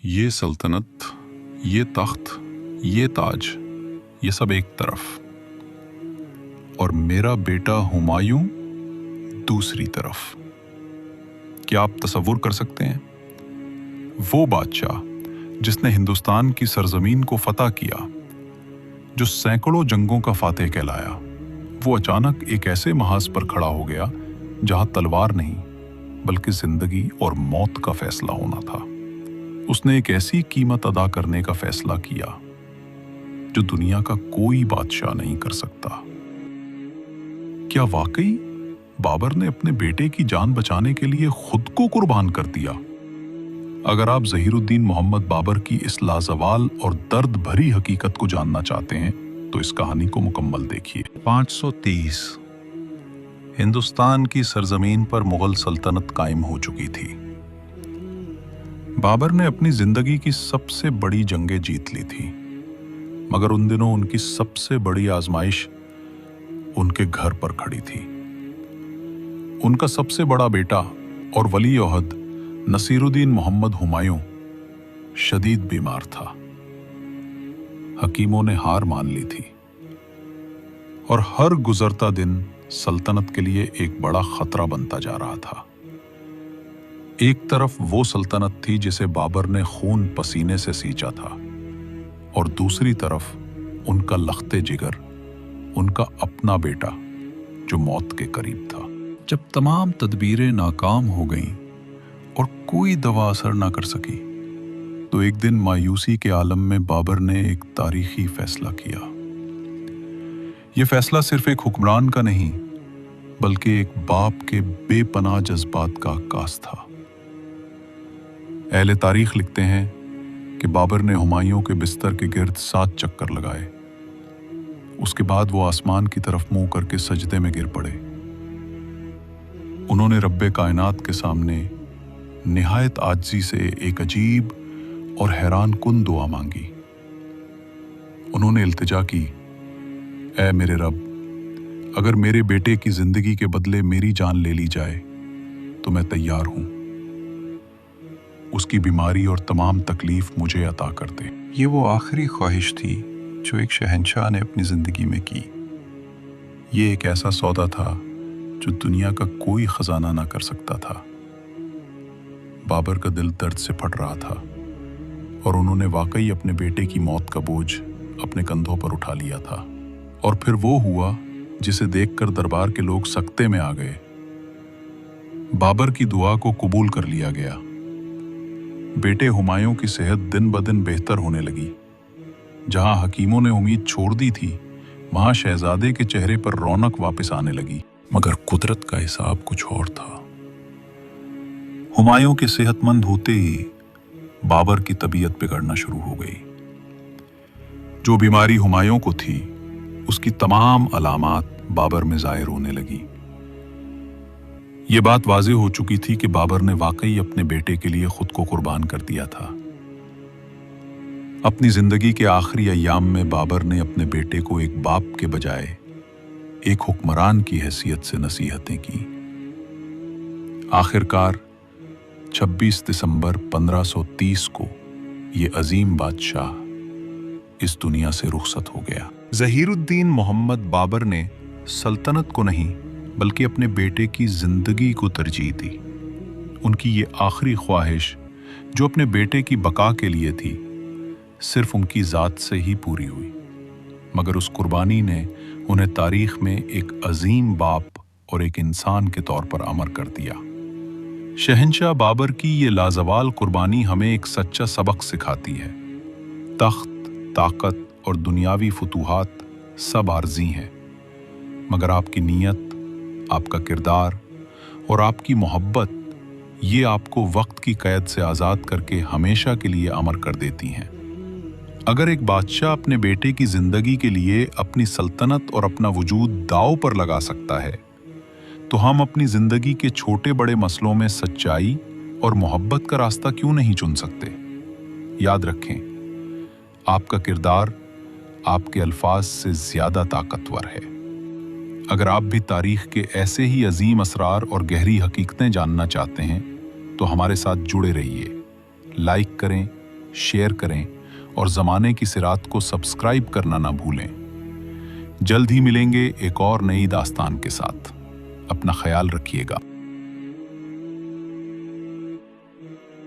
ये सल्तनत, ये तख्त, ये ताज, ये सब एक तरफ, और मेरा बेटा हुमायूं दूसरी तरफ। क्या आप तसव्वुर कर सकते हैं? वो बादशाह जिसने हिंदुस्तान की सरजमीन को फतह किया, जो सैकड़ों जंगों का फातेह कहलाया, वो अचानक एक ऐसे महाज पर खड़ा हो गया जहां तलवार नहीं बल्कि जिंदगी और मौत का फैसला होना था। उसने एक ऐसी कीमत अदा करने का फैसला किया जो दुनिया का कोई बादशाह नहीं कर सकता। क्या वाकई बाबर ने अपने बेटे की जान बचाने के लिए खुद को कुर्बान कर दिया? अगर आप ज़हीरुद्दीन मोहम्मद बाबर की इस लाजवाल और दर्द भरी हकीकत को जानना चाहते हैं तो इस कहानी को मुकम्मल देखिए। 530 हिंदुस्तान की सरजमीन पर मुगल सल्तनत कायम हो चुकी थी। बाबर ने अपनी जिंदगी की सबसे बड़ी जंगें जीत ली थी, मगर उन दिनों उनकी सबसे बड़ी आजमाइश उनके घर पर खड़ी थी। उनका सबसे बड़ा बेटा और वली ओहद नसीरुद्दीन मोहम्मद हुमायूं शदीद बीमार था। हकीमों ने हार मान ली थी और हर गुजरता दिन सल्तनत के लिए एक बड़ा खतरा बनता जा रहा था। एक तरफ वो सल्तनत थी जिसे बाबर ने खून पसीने से सींचा था, और दूसरी तरफ उनका लख्ते जिगर, उनका अपना बेटा जो मौत के करीब था। जब तमाम तदबीरें नाकाम हो गईं और कोई दवा असर ना कर सकी, तो एक दिन मायूसी के आलम में बाबर ने एक तारीखी फैसला किया। यह फैसला सिर्फ एक हुक्मरान का नहीं बल्कि एक बाप के बेपनाह जज्बात का अक्कास था। अहले तारीख लिखते हैं कि बाबर ने हुमायूं के बिस्तर के गिर्द 7 चक्कर लगाए। उसके बाद वो आसमान की तरफ मुंह करके सजदे में गिर पड़े। उन्होंने रब्बे कायनात के सामने निहायत आजिज़ी से एक अजीब और हैरान कुन दुआ मांगी। उन्होंने इल्तिजा की, ऐ मेरे रब, अगर मेरे बेटे की जिंदगी के बदले मेरी जान ले ली जाए तो मैं तैयार हूं। उसकी बीमारी और तमाम तकलीफ मुझे अता कर दे। ये वो आखिरी ख्वाहिश थी जो एक शहंशाह ने अपनी जिंदगी में की। ये एक ऐसा सौदा था जो दुनिया का कोई खजाना ना कर सकता था। बाबर का दिल दर्द से फट रहा था और उन्होंने वाकई अपने बेटे की मौत का बोझ अपने कंधों पर उठा लिया था। और फिर वो हुआ जिसे देखकर दरबार के लोग सकते में आ गए। बाबर की दुआ को कबूल कर लिया गया। बेटे हुमायूं की सेहत दिन ब दिन बेहतर होने लगी। जहां हकीमों ने उम्मीद छोड़ दी थी, वहां शहजादे के चेहरे पर रौनक वापस आने लगी। मगर कुदरत का हिसाब कुछ और था। हुमायूं के सेहतमंद होते ही बाबर की तबीयत बिगड़ना शुरू हो गई। जो बीमारी हुमायूं को थी, उसकी तमाम अलामात बाबर में जाहिर होने लगी। ये बात वाज़ेह हो चुकी थी कि बाबर ने वाकई अपने बेटे के लिए खुद को कुर्बान कर दिया था। अपनी जिंदगी के आखिरी अय्याम में बाबर ने अपने बेटे को एक बाप के बजाय एक हुक्मरान की हैसियत से नसीहतें की। आखिरकार 26 दिसंबर 1530 को ये अजीम बादशाह इस दुनिया से रुखसत हो गया। ज़हीरुद्दीन मोहम्मद बाबर ने सल्तनत को नहीं बल्कि अपने बेटे की जिंदगी को तरजीह दी। उनकी ये आखिरी ख्वाहिश जो अपने बेटे की बका के लिए थी, सिर्फ उनकी ज़ात से ही पूरी हुई, मगर उस कुर्बानी ने उन्हें तारीख में एक अजीम बाप और एक इंसान के तौर पर अमर कर दिया। शहंशाह बाबर की ये लाजवाल कुर्बानी हमें एक सच्चा सबक सिखाती है। तख्त, ताकत और दुनियावी फतूहात सब आर्जी हैं, मगर आपकी नीयत, आपका किरदार और आपकी मोहब्बत ये आपको वक्त की कैद से आज़ाद करके हमेशा के लिए अमर कर देती हैं। अगर एक बादशाह अपने बेटे की जिंदगी के लिए अपनी सल्तनत और अपना वजूद दांव पर लगा सकता है, तो हम अपनी जिंदगी के छोटे बड़े मसलों में सच्चाई और मोहब्बत का रास्ता क्यों नहीं चुन सकते? याद रखें, आपका किरदार आपके अल्फाज से ज्यादा ताकतवर है। अगर आप भी तारीख के ऐसे ही अजीम असरार और गहरी हकीकतें जानना चाहते हैं तो हमारे साथ जुड़े रहिए। लाइक करें, शेयर करें और ज़माने की सिरात को सब्सक्राइब करना ना भूलें। जल्द ही मिलेंगे एक और नई दास्तान के साथ। अपना ख्याल रखिएगा।